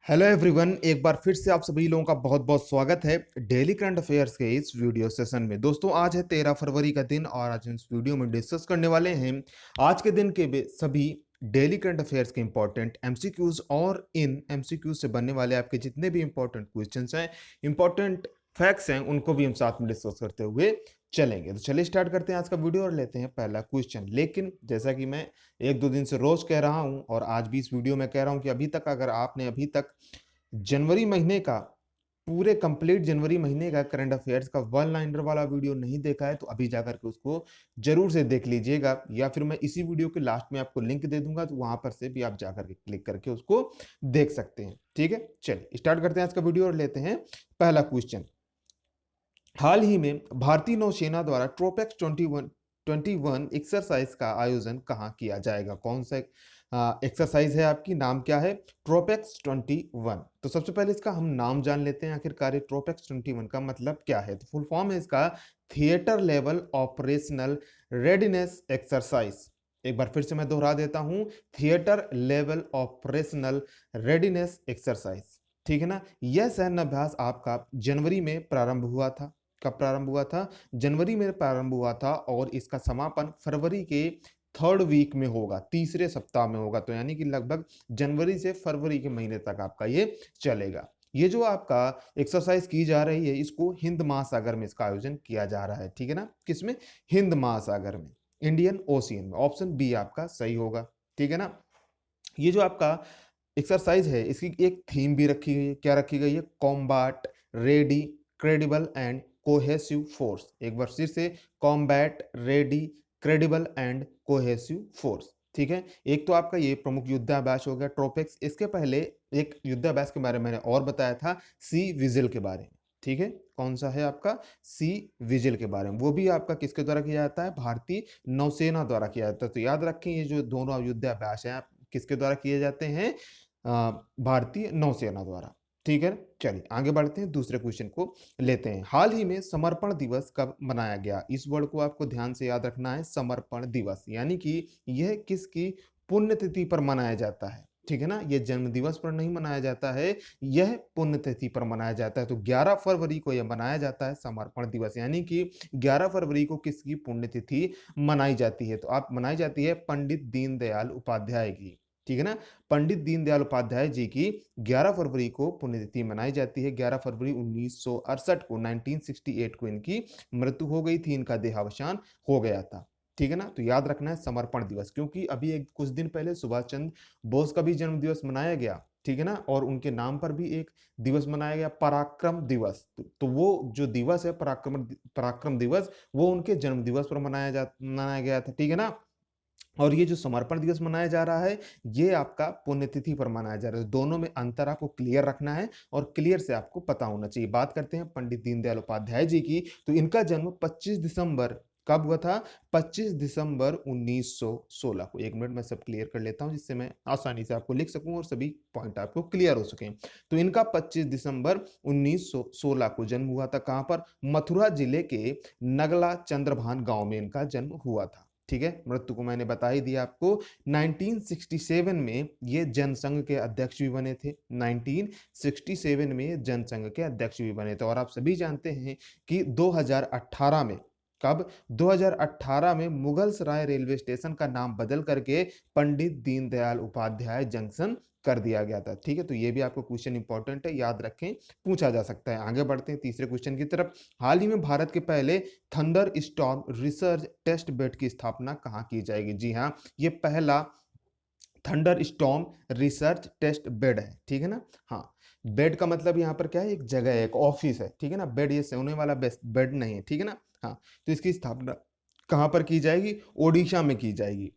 Hello everyone, एक बार फिर से आप सभी लोगों का बहुत बहुत स्वागत है डेली करंट अफेयर्स के इस वीडियो सेशन में। दोस्तों, आज है 13 फरवरी का दिन और आज हम इस वीडियो में डिस्कस करने वाले हैं आज के दिन के सभी डेली करंट अफेयर्स के इंपॉर्टेंट एमसीक्यूज और इन एमसीक्यूज से बनने वाले आपके जितने भी इंपॉर्टेंट क्वेश्चंस हैं, इंपॉर्टेंट फैक्ट्स हैं, उनको भी हम साथ में डिस्कस करते हुए चलेंगे। तो चलिए स्टार्ट करते हैं आज का वीडियो और लेते हैं पहला क्वेश्चन। लेकिन जैसा कि मैं एक दो दिन से रोज कह रहा हूं और आज भी इस वीडियो में कह रहा हूं कि अगर आपने अभी तक जनवरी महीने का पूरे कंप्लीट जनवरी महीने का करंट अफेयर्स का वन लाइनर वाला वीडियो नहीं देखा है तो अभी जाकर के उसको जरूर से देख लीजिएगा, या फिर मैं इसी वीडियो के लास्ट में आपको लिंक दे दूंगा, तो वहां पर से भी आप जाकर के क्लिक करके उसको देख सकते हैं। ठीक है, चलिए स्टार्ट करते हैं आज का वीडियो और लेते हैं पहला क्वेश्चन। हाल ही में भारतीय नौसेना द्वारा ट्रोपेक्स 21 एक्सरसाइज का आयोजन कहाँ किया जाएगा? कौन सा एक्सरसाइज है आपकी, नाम क्या है? ट्रोपेक्स 21। तो सबसे पहले इसका हम नाम जान लेते हैं, आखिरकार ट्रोपेक्स 21 का मतलब क्या है। तो फुल फॉर्म है इसका theatre level operational readiness exercise. एक बार फिर से मैं दोहरा देता हूं, theatre level operational readiness exercise. ठीक है ना। यह सैन्य अभ्यास आपका जनवरी में प्रारंभ हुआ था। कब प्रारंभ हुआ था? जनवरी में प्रारंभ हुआ था और इसका समापन फरवरी के थर्ड वीक में होगा, तीसरे सप्ताह में होगा। तो यानी कि लगभग जनवरी से फरवरी के महीने तक आपका ये चलेगा। ये जो आपका एक्सरसाइज की जा रही है, इसको हिंद महासागर में इसका आयोजन किया जा रहा है। ठीक है ना, किसमें? हिंद महासागर में, इंडियन ओशियन में। ऑप्शन बी आपका सही होगा। ठीक है ना। ये जो आपका एक्सरसाइज है, इसकी एक थीम भी रखी गई है। क्या रखी गई है? Combat ready credible and cohesive force. एक बार फिर से, combat ready credible and cohesive force. ठीक है। एक तो आपका ये प्रमुख युद्धाभ्यास हो गया ट्रोपेक्स। इसके पहले एक युद्धाभ्यास के बारे में मैंने और बताया था, सी विजिल के बारे में। ठीक है, कौन सा है आपका? सी विजिल के बारे में। वो भी आपका किसके द्वारा किया जाता है? भारतीय नौसेना द्वारा किया जाता है। तो याद रखें, ये जो दोनों युद्धाभ्यास हैं किसके द्वारा किए जाते हैं? भारतीय नौसेना द्वारा। ठीक है, चलिए आगे बढ़ते हैं, दूसरे क्वेश्चन को लेते हैं। हाल ही में समर्पण दिवस कब मनाया गया? इस वर्ड को आपको ध्यान से याद रखना है, समर्पण दिवस। यानी कि यह किसकी पुण्यतिथि पर मनाया जाता है? ठीक है ना, यह जन्म दिवस पर नहीं मनाया जाता है, यह पुण्यतिथि पर मनाया जाता है। तो 11 फरवरी को यह मनाया जाता है समर्पण दिवस। यानी कि 11 फरवरी को किसकी पुण्यतिथि मनाई जाती है? तो आप मनाई जाती है पंडित दीनदयाल उपाध्याय की। ठीक है ना, पंडित दीनदयाल उपाध्याय जी की 11 फरवरी को पुण्यतिथि मनाई जाती है। 11 फरवरी 1968 को, 1968 को इनकी मृत्यु हो गई थी, इनका देहावसान हो गया था। ठीक है ना। तो याद रखना है समर्पण दिवस, क्योंकि अभी एक कुछ दिन पहले सुभाष चंद्र बोस का भी जन्म दिवस मनाया गया। ठीक है ना, और उनके नाम पर भी एक दिवस मनाया गया, पराक्रम दिवस। तो वो जो दिवस है पराक्रम पराक्रम दिवस, वो उनके जन्म दिवस पर मनाया गया था। ठीक है ना। और ये जो समर्पण दिवस मनाया जा रहा है, ये आपका पुण्यतिथि पर मनाया जा रहा है। दोनों में अंतर आपको क्लियर रखना है और क्लियर से आपको पता होना चाहिए। बात करते हैं पंडित दीनदयाल उपाध्याय जी की। तो इनका जन्म 25 दिसंबर कब हुआ था? 25 दिसंबर 1916 को। एक मिनट में सब क्लियर कर लेता हूं, जिससे मैं आसानी से आपको लिख सकूं और सभी पॉइंट आपको क्लियर हो सके। तो इनका 25 दिसंबर 1916 को जन्म हुआ था। कहां पर? मथुरा जिले के नगला चंद्रभान गांव में इनका जन्म हुआ था। ठीक है, मृत्यु को मैंने बता ही दिया आपको। 1967 में ये जनसंघ के अध्यक्ष भी बने थे। 1967 में जनसंघ के अध्यक्ष भी बने थे। और आप सभी जानते हैं कि 2018 में, कब? 2018 में मुगल सराय रेलवे स्टेशन का नाम बदल करके पंडित दीनदयाल उपाध्याय जंक्शन कर दिया गया था। ठीक है, तो ये भी आपको क्वेश्चन इंपॉर्टेंट है, याद रखें, पूछा जा सकता है। आगे बढ़ते हैं तीसरे क्वेश्चन की तरफ। हाल ही में भारत के पहले thunderstorm research test bed की स्थापना कहाँ की जाएगी? जी हाँ, ये पहला thunderstorm research test bed है। ठीक है ना। हाँ, बेड का मतलब यहाँ पर क्या है? एक जगह है, एक ऑफिस है। ठीक है ना, बेड ये सोने वाला बेड नहीं है। ठीक है ना। हाँ, तो इसकी स्थापना कहाँ पर की जाएगी? ओडिशा में की जाएगी।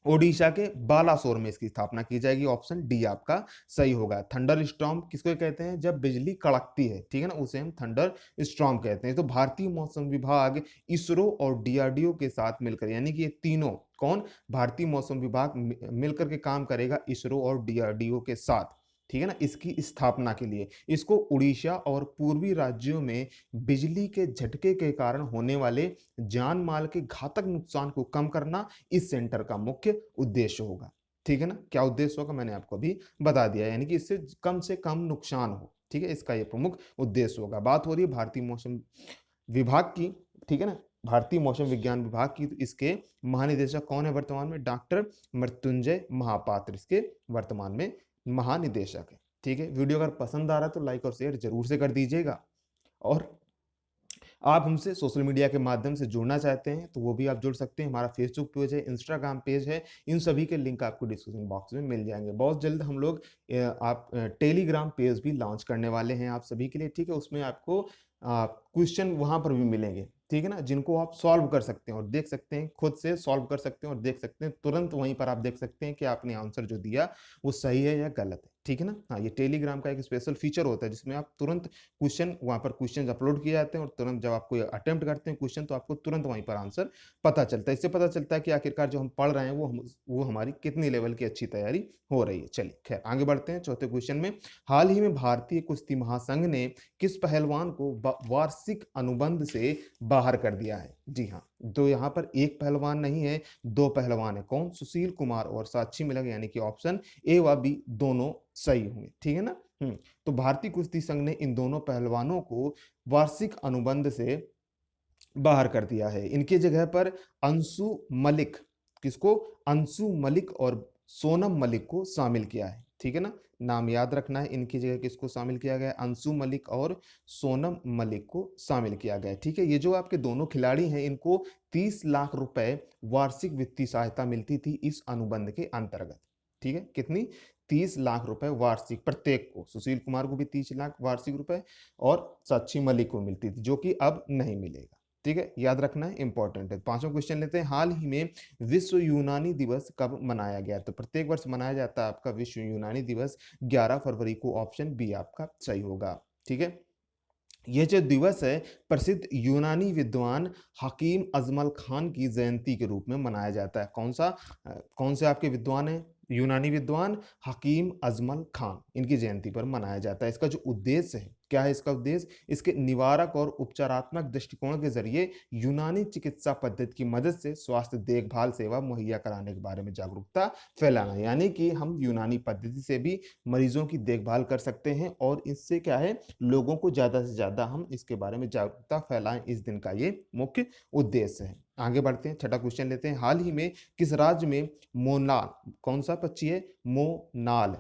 ओडिशा के बालासोर में इसकी स्थापना की जाएगी। ऑप्शन डी आपका सही होगा। थंडर स्टॉर्म किसको कहते हैं? जब बिजली कड़कती है, ठीक है ना, उसे हम थंडर स्टॉर्म कहते हैं। तो भारतीय मौसम विभाग, इसरो और डीआरडीओ के साथ मिलकर, यानी कि ये तीनों कौन? भारतीय मौसम विभाग मिलकर के काम करेगा इसरो और डीआरडीओ के साथ। ठीक है ना, इसकी स्थापना के लिए। इसको उड़ीसा और पूर्वी राज्यों में बिजली के झटके के कारण होने वाले जान माल के घातक नुकसान को कम करना इस सेंटर का मुख्य उद्देश्य होगा। ठीक है ना? क्या उद्देश्य होगा मैंने आपको अभी बता दिया, यानी कि इससे से कम नुकसान हो, ठीक है? इसका ये प्रमुख उद्देश्य होगा। बात हो रही है भारतीय मौसम विभाग की, ठीक है ना? भारतीय मौसम विज्ञान विभाग की, तो इसके महानिदेशक कौन है वर्तमान में? डॉक्टर मृत्युंजय महापात्र इसके वर्तमान में महानिदेशक है, ठीक है? वीडियो अगर पसंद आ रहा है तो लाइक और शेयर जरूर से कर दीजिएगा, और आप हमसे सोशल मीडिया के माध्यम से जुड़ना चाहते हैं तो वो भी आप जुड़ सकते हैं। हमारा फेसबुक पेज है, इंस्टाग्राम पेज है, इन सभी के लिंक आपको डिस्क्रिप्शन बॉक्स में मिल जाएंगे। बहुत जल्द हम लोग टेलीग्राम पेज भी लॉन्च करने वाले हैं आप सभी के लिए, ठीक है? उसमें आपको क्वेश्चन वहां पर भी मिलेंगे, ठीक है ना, जिनको आप सॉल्व कर सकते हैं और देख सकते हैं, खुद से सॉल्व कर सकते हैं और देख सकते हैं, तुरंत वहीं पर आप देख सकते हैं कि आपने आंसर जो दिया वो सही है या गलत है, ठीक है ना? हाँ, ये टेलीग्राम का एक स्पेशल फीचर होता है जिसमें आप तुरंत क्वेश्चन, वहां पर क्वेश्चन अपलोड किए जाते हैं और तुरंत जब आप कोई अटेम्प्ट करते हैं क्वेश्चन तो आपको तुरंत वहीं पर आंसर पता चलता है। इससे पता चलता है कि आखिरकार जो हम पढ़ रहे हैं वो हमारी कितनी लेवल की अच्छी तैयारी हो रही है। चलिए खैर आगे बढ़ते हैं चौथे क्वेश्चन में। हाल ही में भारतीय कुश्ती महासंघ ने किस पहलवान को वार्षिक अनुबंध से बाहर कर दिया है? जी हाँ, तो यहाँ पर एक पहलवान नहीं है, दो पहलवान है। कौन? सुशील कुमार और साक्षी मिलक, यानी कि ऑप्शन ए व बी दोनों सही होंगे, ठीक है ना? तो भारतीय कुश्ती संघ ने इन दोनों पहलवानों को वार्षिक अनुबंध से बाहर कर दिया है। इनकी जगह पर अंशु मलिक, किसको? अंशु मलिक और सोनम मलिक को शामिल किया है, ठीक है ना? नाम याद रखना है, इनकी जगह किसको शामिल किया गया है? अंशु मलिक और सोनम मलिक को शामिल किया गया है, ठीक है? ये जो आपके दोनों खिलाड़ी हैं इनको 30 लाख रुपए वार्षिक वित्तीय सहायता मिलती थी इस अनुबंध के अंतर्गत, ठीक है? कितनी? 30 लाख रुपए वार्षिक प्रत्येक को। सुशील कुमार को भी 30 लाख वार्षिक रुपए और साक्षी मलिक को मिलती थी, जो कि अब नहीं मिलेगा, ठीक है? याद रखना है, इंपॉर्टेंट है। पांचवा क्वेश्चन लेते हैं। हाल ही में विश्व यूनानी दिवस कब मनाया गया? तो प्रत्येक वर्ष मनाया जाता है आपका विश्व यूनानी दिवस 11 फरवरी को, ऑप्शन बी आपका सही होगा, ठीक है? यह जो दिवस है प्रसिद्ध यूनानी विद्वान हकीम अजमल खान की जयंती के रूप में मनाया जाता है। कौन से आपके विद्वान हैं? यूनानी विद्वान हकीम अजमल खान, इनकी जयंती पर मनाया जाता है। इसका जो उद्देश्य है, क्या है इसका उद्देश्य? इसके निवारक और उपचारात्मक दृष्टिकोण के जरिए यूनानी चिकित्सा पद्धति की मदद से स्वास्थ्य देखभाल सेवा मुहैया कराने के बारे में जागरूकता फैलाना, यानी कि हम यूनानी पद्धति से भी मरीजों की देखभाल कर सकते हैं और इससे क्या है, लोगों को ज्यादा से ज्यादा हम इसके बारे में जागरूकता फैलाएं, इस दिन का ये मुख्य उद्देश्य है। आगे बढ़ते हैं, छठा क्वेश्चन लेते हैं। हाल ही में किस राज्य में मोनाल, कौन सा पक्षी है? मोनाल,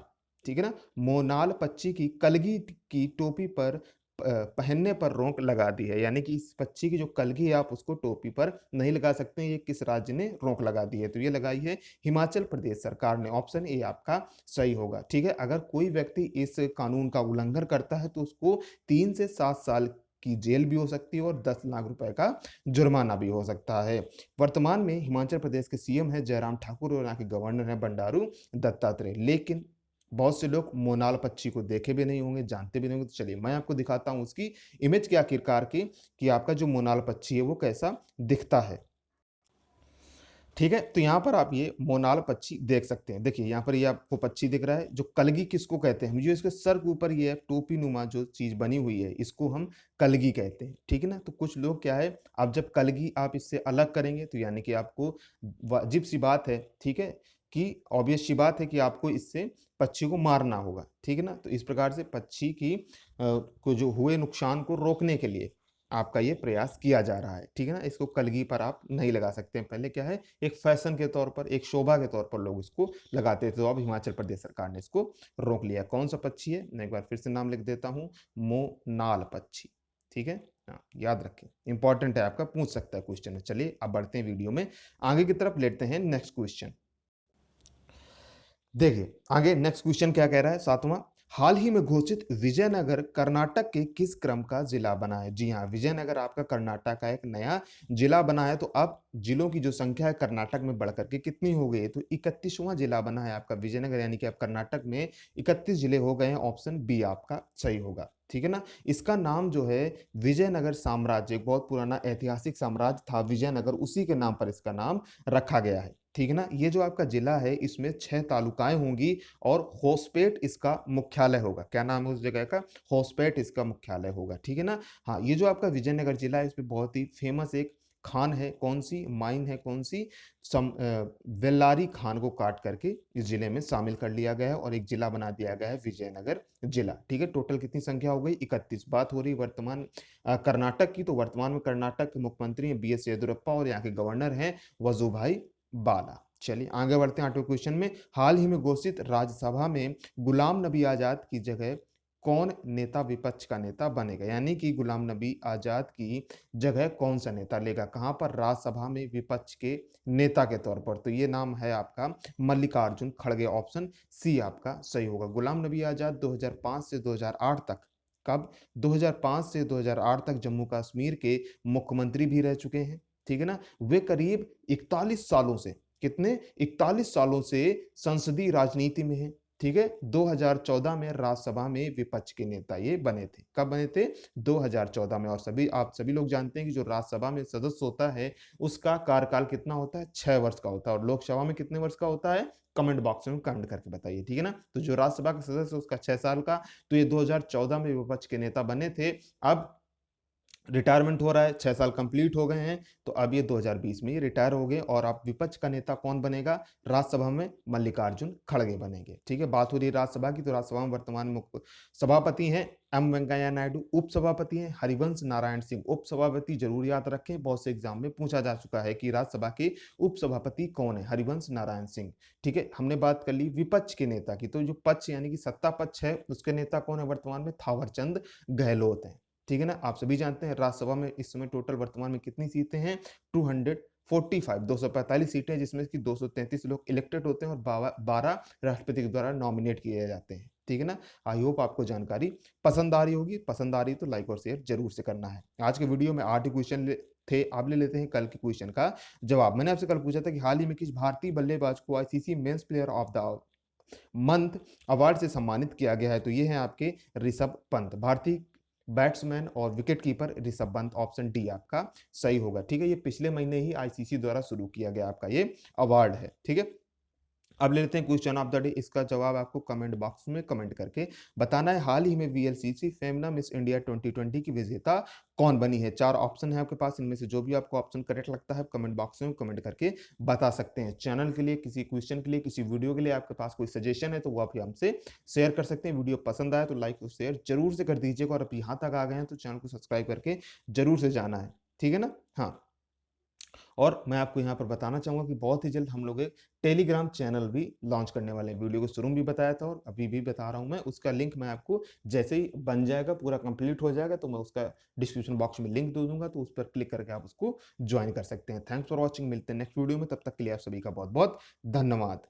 ठीक है ना? मोनाल पक्षी की कलगी की टोपी पर पहनने पर रोक लगा दी है, यानी कि इस पक्षी की जो कलगी है आप उसको टोपी पर नहीं लगा सकते हैं। ये किस राज्य ने रोक लगा दी है? तो ये लगाई है हिमाचल प्रदेश सरकार ने, ऑप्शन ए आपका सही होगा, ठीक है? अगर कोई व्यक्ति इस कानून का उल्लंघन करता है तो उसको 3 से 7 साल की जेल भी हो सकती है और 10 लाख रुपए का जुर्माना भी हो सकता है। वर्तमान में हिमाचल प्रदेश के सीएम है जयराम ठाकुर और यहाँ के गवर्नर है बंडारू दत्तात्रेय, लेकिन बहुत से लोग मोनाल पक्षी को देखे भी नहीं होंगे, जानते भी नहीं होंगे। तो चलिए मैं आपको दिखाता हूं उसकी इमेज के आखिरकार की, कि आपका जो मोनाल पक्षी है वो कैसा दिखता है, ठीक है? तो यहाँ पर आप ये मोनाल पक्षी देख सकते हैं। देखिए यहाँ पर ये आपको पक्षी दिख रहा है। जो कलगी किसको कहते हैं? जो इसके सर के ऊपर ये टोपी नुमा जो चीज बनी हुई है इसको हम कलगी कहते हैं, ठीक है ना? तो कुछ लोग क्या है, आप जब कलगी आप इससे अलग करेंगे तो यानी कि आपको वाजिब सी बात है, ठीक है, कि ऑब्वियस सी बात है कि आपको इससे पक्षी को मारना होगा, ठीक है ना? तो इस प्रकार से पक्षी की को जो हुए नुकसान को रोकने के लिए आपका ये प्रयास किया जा रहा है, ठीक है ना? इसको कलगी पर आप नहीं लगा सकते हैं। पहले क्या है, एक फैशन के तौर पर, एक शोभा के तौर पर लोग इसको लगाते थे, तो अब हिमाचल प्रदेश सरकार ने इसको रोक लिया। कौन सा पक्षी है? मैं एक बार फिर से नाम लिख देता हूँ, मोनाल पक्षी, ठीक है? हाँ, याद रखें, इंपॉर्टेंट है, आपका पूछ सकता है क्वेश्चन है। चलिए अब बढ़ते हैं वीडियो में आगे की तरफ, लेते हैं नेक्स्ट क्वेश्चन। देखिए आगे नेक्स्ट क्वेश्चन क्या कह रहा है, सातवां। हाल ही में घोषित विजयनगर कर्नाटक के किस क्रम का जिला बना है? जी हाँ, विजयनगर आपका कर्नाटक का एक नया जिला बना है। तो अब जिलों की जो संख्या है कर्नाटक में बढ़कर के कितनी हो गई है? तो 31वां जिला बना है आपका विजयनगर, यानी कि आप कर्नाटक में 31 जिले हो गए हैं। ऑप्शन बी आपका सही होगा, ठीक है ना? इसका नाम जो है विजयनगर साम्राज्य, एक बहुत पुराना ऐतिहासिक साम्राज्य था विजयनगर, उसी के नाम पर इसका नाम रखा गया है, ठीक है ना? ये जो आपका जिला है इसमें 6 तालुकाएं होंगी और होसपेट इसका मुख्यालय होगा। क्या नाम है उस जगह का? होसपेट इसका मुख्यालय होगा, ठीक है ना? हाँ, ये जो आपका विजयनगर जिला है इसमें बहुत ही फेमस एक खान है कौन सी, माइन है कौन सी, वेल्लारी खान को काट करके इस जिले में शामिल कर लिया गया है और एक जिला बना दिया गया है विजयनगर जिला। ठीक है, टोटल कितनी संख्या हो गई? 31। बात हो रही वर्तमान कर्नाटक की, तो वर्तमान में कर्नाटक के मुख्यमंत्री हैं बी एस येदियुरप्पा और यहाँ के गवर्नर हैं वजुभाई बाला। चलिए आगे बढ़ते हैं 8वें क्वेश्चन में। हाल ही में घोषित राज्यसभा में गुलाम नबी आजाद की जगह कौन नेता विपक्ष का नेता बनेगा? यानी कि गुलाम नबी आजाद की जगह कौन सा नेता लेगा? कहां पर? राज्यसभा में विपक्ष के नेता के तौर पर। तो ये नाम है आपका मल्लिकार्जुन खड़गे। ऑप्शन सी आपका सही होगा। गुलाम नबी आजाद 2005 से 2008 तक, कब? 2005 से 2008 तक जम्मू कश्मीर के मुख्यमंत्री भी रह चुके हैं। ठीक है ना। वे करीब 41 सालों से, कितने? 41 सालों से संसदीय राजनीति में है। ठीक है, 2014 में राज्यसभा में विपक्ष के नेता ये बने थे। कब बने थे? 2014 में। और आप सभी लोग जानते हैं कि जो राज्यसभा में सदस्य होता है उसका कार्यकाल कितना होता है? 6 वर्ष का होता है। और लोकसभा में कितने वर्ष का होता है? कमेंट बॉक्स में कमेंट करके बताइए। ठीक है ना। तो जो राज्यसभा का सदस्य है उसका 6 साल का। तो ये 2014 में विपक्ष के नेता बने थे। अब रिटायरमेंट हो रहा है, 6 साल कंप्लीट हो गए हैं, तो अब ये 2020 में ये रिटायर हो गए। और अब विपक्ष का नेता कौन बनेगा राज्यसभा में? मल्लिकार्जुन खड़गे बनेंगे। ठीक है, बात हो रही है राज्यसभा की, तो राज्यसभा में वर्तमान मुख्य सभापति हैं एम वेंकैया नायडू। उपसभापति हैं हरिवंश नारायण सिंह। उपसभापति जरूर याद रखें, बहुत से एग्जाम में पूछा जा चुका है कि राज्यसभा के उपसभापति कौन है? हरिवंश नारायण सिंह। ठीक है, हमने बात कर ली विपक्ष के नेता की, तो जो पक्ष यानी कि सत्ता पक्ष है उसके नेता कौन है वर्तमान में? थावरचंद गहलोत हैं। ठीक है ना। आप सभी जानते हैं राज्यसभा में इस समय टोटल वर्तमान में कितनी सीटें हैं? 245, 245 सीटें, जिसमें कि 233 लोग इलेक्टेड होते हैं और 12 राष्ट्रपति के द्वारा नॉमिनेट किए जाते हैं। ठीक है ना। आई होप आपको जानकारी पसंद आ रही होगी। पसंद आ रही तो लाइक और शेयर जरूर से करना है। आज के वीडियो में 8 क्वेश्चन थे, आप ले लेते हैं कल के क्वेश्चन का जवाब। मैंने आपसे कल पूछा था कि हाल ही में किस भारतीय बल्लेबाज को ICC men's player of the month award से सम्मानित किया गया है? तो ये है आपके ऋषभ पंत, भारतीय बैट्समैन और wicket keeper Rishabh Pant. Option D आपका सही होगा। ठीक है, ये पिछले महीने ही आईसीसी द्वारा शुरू किया गया आपका ये अवार्ड है। ठीक है, अब ले लेते हैं क्वेश्चन ऑफ द डे। इसका जवाब आपको कमेंट बॉक्स में कमेंट करके बताना है। हाल ही में वीएलसीसी फेमना मिस इंडिया 2020 की विजेता कौन बनी है? 4 ऑप्शन है आपके पास, इनमें से जो भी आपको ऑप्शन करेक्ट लगता है कमेंट बॉक्स में कमेंट करके बता सकते हैं। चैनल के लिए, किसी क्वेश्चन के लिए, किसी वीडियो के लिए आपके पास कोई सजेशन है तो वो आप हमसे शेयर कर सकते हैं। वीडियो पसंद आए तो लाइक और शेयर जरूर से कर दीजिएगा। और अब यहाँ तक आ गए हैं तो चैनल को सब्सक्राइब करके जरूर से जाना है। ठीक है ना। हाँ, और मैं आपको यहाँ पर बताना चाहूँगा कि बहुत ही जल्द हम लोग एक टेलीग्राम चैनल भी लॉन्च करने वाले हैं। वीडियो को शुरू में भी बताया था और अभी भी बता रहा हूँ मैं। उसका लिंक मैं आपको जैसे ही बन जाएगा, पूरा कंप्लीट हो जाएगा, तो मैं उसका डिस्क्रिप्शन बॉक्स में लिंक दे दूंगा, तो उस पर क्लिक करके आप उसको ज्वाइन कर सकते हैं। Thanks for watching. मिलते हैं नेक्स्ट वीडियो में, तब तक के लिए आप सभी का बहुत बहुत धन्यवाद।